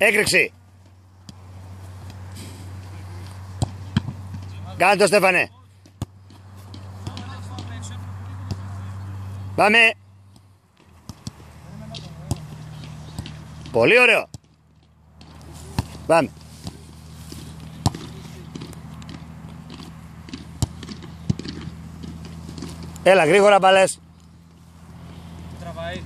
Έκρηξη. Κάνε το, Στέφανε. Πάμε. Πολύ ωραίο. Πάμε. Έλα, γρήγορα μπαλές. Τραβάει.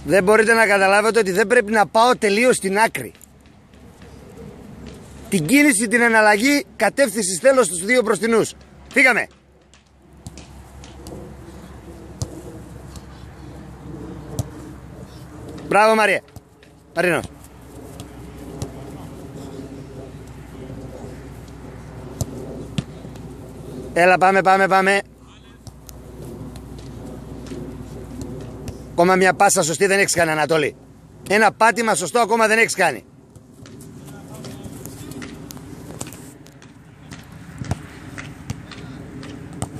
Δεν μπορείτε να καταλάβετε ότι δεν πρέπει να πάω τελείως στην άκρη. Την κίνηση, την εναλλαγή κατεύθυνση θέλω στους δύο μπροστινούς. Φύγαμε. Μπράβο Μαρία. Μαρίνο. Έλα πάμε. Ακόμα μια πάσα σωστή δεν έχεις κάνει, Ανατόλη. Ένα πάτημα σωστό ακόμα δεν έχεις κάνει.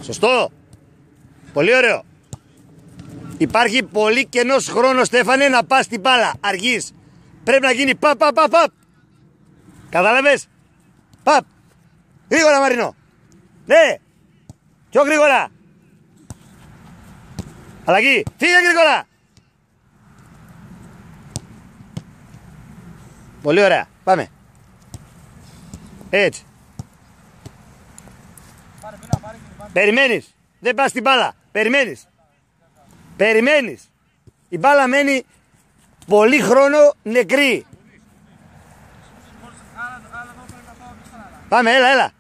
Σωστό. Πολύ ωραίο. Υπάρχει πολύ κενός χρόνος, Στέφανε, να πας την μπάλα. Αργείς. Πρέπει να γίνει παπ. Κατάλαβες. Παπ. Γρήγορα Μαρινό. Ναι. Πιο γρήγορα. Αλλαγή. Φύγε γρήγορα. Πολύ ωραία. Πάμε. Έτσι. Περιμένεις. Δεν πας την μπάλα. Περιμένεις. Η μπάλα μένει πολύ χρόνο νεκρή. Πάμε, έλα.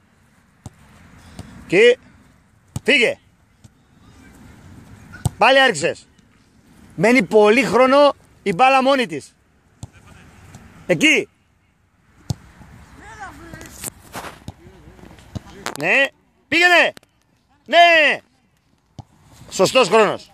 Και φύγε. Πάλι άρχισες. Μένει πολύ χρόνο η μπάλα μόνη της. Εκεί. Ναι. Πήγαινε. Ναι. Σωστός χρόνος.